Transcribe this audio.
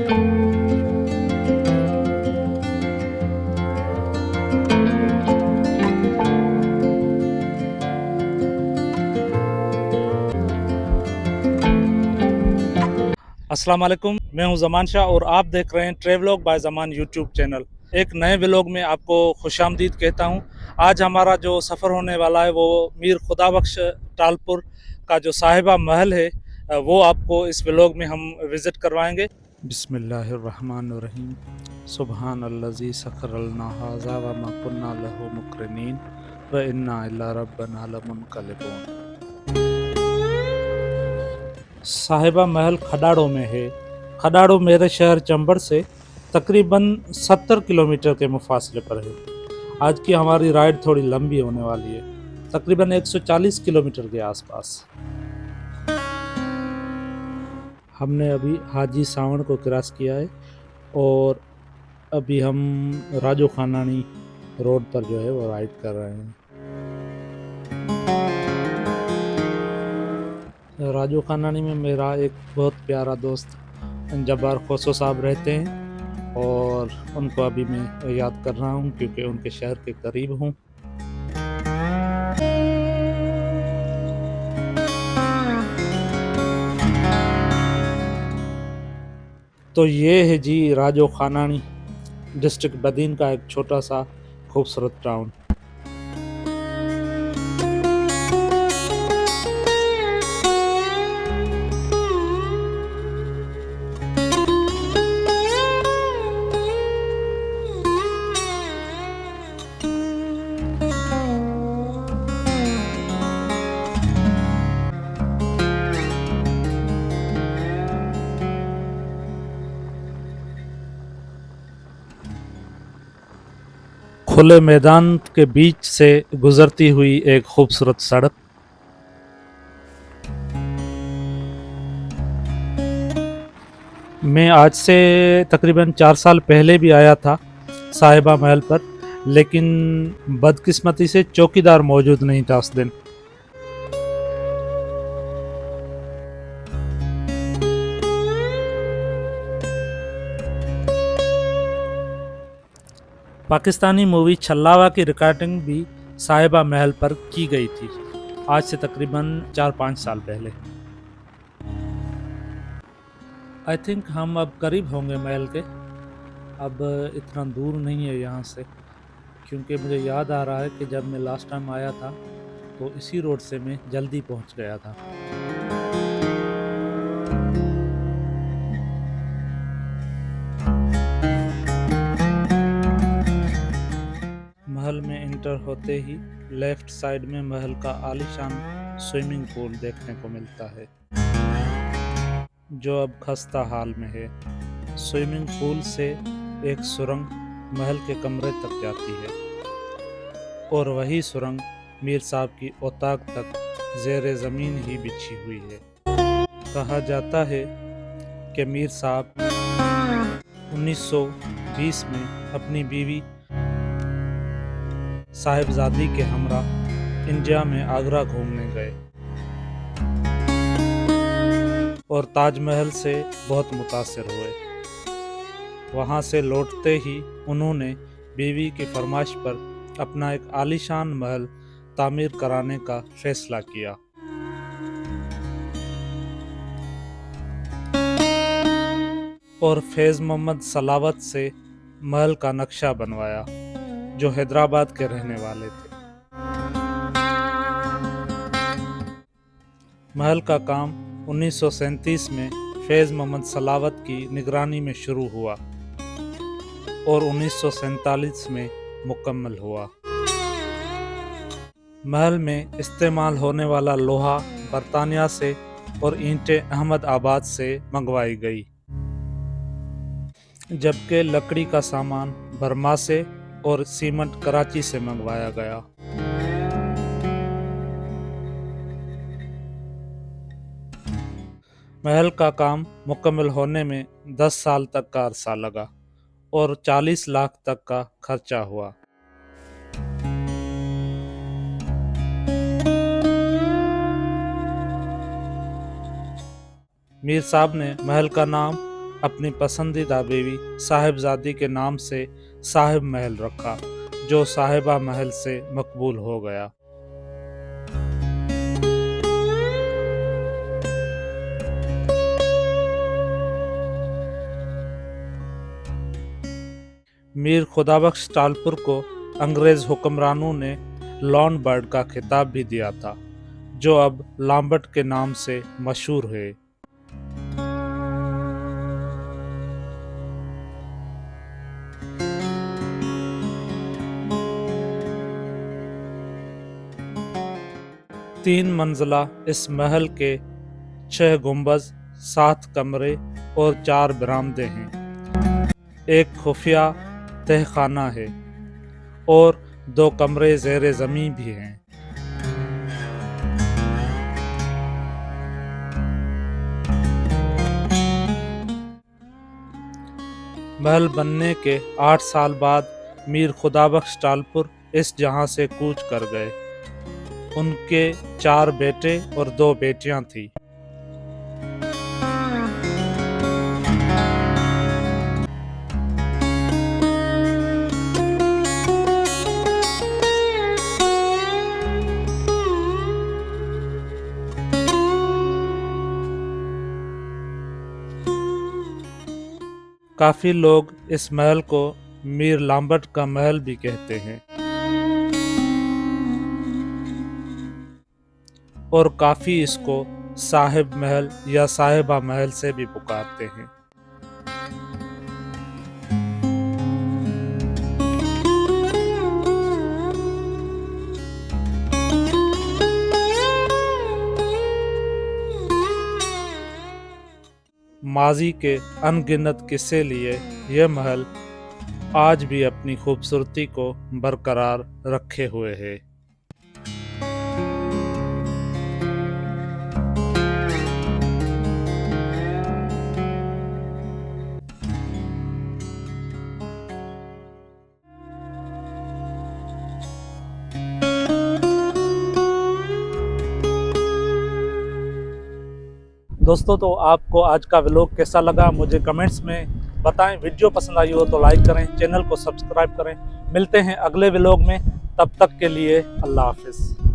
अस्सलाम वालेकुम, मैं हूं ज़मान शाह और आप देख रहे हैं ट्रैवलॉग बाय ज़मान यूट्यूब चैनल। एक नए व्लॉग में आपको खुशामदीद कहता हूं। आज हमारा जो सफ़र होने वाला है वो मीर खुदाबख्श टालपुर का जो साहिबा महल है वो आपको इस व्लॉग में हम विज़िट करवाएंगे। बिस्मिल्लाहिर्रहमानिर्रहीम। सुबहान अल्लज़ी सख़्खर लना हाज़ा व मा कुन्ना लहू मुक़रिनीन व इन्ना इला रब्बिना लमुनक़लिबून। साहिबा महल खडाड़ो में है। खडाड़ो मेरे शहर चंबड़ से तकरीबन 70 किलोमीटर के मुफासले पर है। आज की हमारी राइड थोड़ी लंबी होने वाली है, तकरीबन 140 किलोमीटर के आसपास। हमने अभी हाजी सावण को क्रॉस किया है और अभी हम राजो खानानी रोड पर जो है वो राइड कर रहे हैं। राजो खानानी में मेरा एक बहुत प्यारा दोस्त जब्बार खोसो साहब रहते हैं और उनको अभी मैं याद कर रहा हूँ क्योंकि उनके शहर के करीब हूँ। तो ये है जी राजो खानानी, डिस्ट्रिक्ट बदीन का एक छोटा सा खूबसूरत टाउन। खुले मैदान के बीच से गुजरती हुई एक खूबसूरत सड़क। मैं आज से तकरीबन 4 साल पहले भी आया था साहिबा महल पर, लेकिन बदकिस्मती से चौकीदार मौजूद नहीं था उस दिन। पाकिस्तानी मूवी छल्लावा की रिकॉर्डिंग भी साहिबा महल पर की गई थी, आज से तकरीबन 4-5 साल पहले। आई थिंक हम अब करीब होंगे महल के, अब इतना दूर नहीं है यहाँ से, क्योंकि मुझे याद आ रहा है कि जब मैं लास्ट टाइम आया था तो इसी रोड से मैं जल्दी पहुँच गया था। महल में इंटर होते ही लेफ्ट साइड में महल का आलीशान स्विमिंग पूल देखने को मिलता है, जो अब खस्ता हाल में है। स्विमिंग पूल से एक सुरंग महल के कमरे तक जाती है और वही सुरंग मीर साहब की औताक तक ज़ेरे ज़मीन ही बिछी हुई है। कहा जाता है कि मीर साहब 1920 में अपनी बीवी साहिबजादी के हमरा इंडिया में आगरा घूमने गए और ताजमहल से बहुत मुतासिर हुए। वहाँ से लौटते ही उन्होंने बीवी की फरमाइश पर अपना एक आलीशान महल तामीर कराने का फैसला किया। और फैज़ मोहम्मद सलावत से महल का नक्शा बनवाया, जो हैदराबाद के रहने वाले थे। महल का काम 1937 में फैज़ मोहम्मद सलावत की निगरानी में शुरू हुआ और 1947 में मुकम्मल हुआ। महल में इस्तेमाल होने वाला लोहा बरतानिया से और ईंटें अहमदाबाद से मंगवाई गई, जबकि लकड़ी का सामान बर्मा से और सीमेंट कराची से मंगवाया गया। महल का काम मुकम्मल होने में 10 साल तक का अरसा लगा और 40 लाख तक का खर्चा हुआ। मीर साहब ने महल का नाम अपनी पसंदीदा बीवी साहिबजादी के नाम से साहिब महल रखा, जो साहिबा महल से मकबूल हो गया। मीर खुदाबख्श टालपुर को अंग्रेज हुक्मरानों ने लॉन बर्ड का खिताब भी दिया था, जो अब लाम्बट के नाम से मशहूर है। तीन मंजिला इस महल के 6 गुंबज, 7 कमरे और 4 बरामदे हैं। एक खुफिया तहखाना है और 2 कमरे ज़ेरे ज़मीन भी हैं। महल बनने के 8 साल बाद मीर खुदाबख्श टालपुर इस जहां से कूच कर गए। उनके 4 बेटे और 2 बेटियां थीं। काफी लोग इस महल को मीर लाम्बट का महल भी कहते हैं और काफी इसको साहिब महल या साहिबा महल से भी पुकारते हैं। माजी के अनगिनत किस्से लिए यह महल आज भी अपनी खूबसूरती को बरकरार रखे हुए है। दोस्तों, तो आपको आज का व्लॉग कैसा लगा मुझे कमेंट्स में बताएं। वीडियो पसंद आई हो तो लाइक करें, चैनल को सब्सक्राइब करें। मिलते हैं अगले व्लॉग में, तब तक के लिए अल्लाह हाफिज़।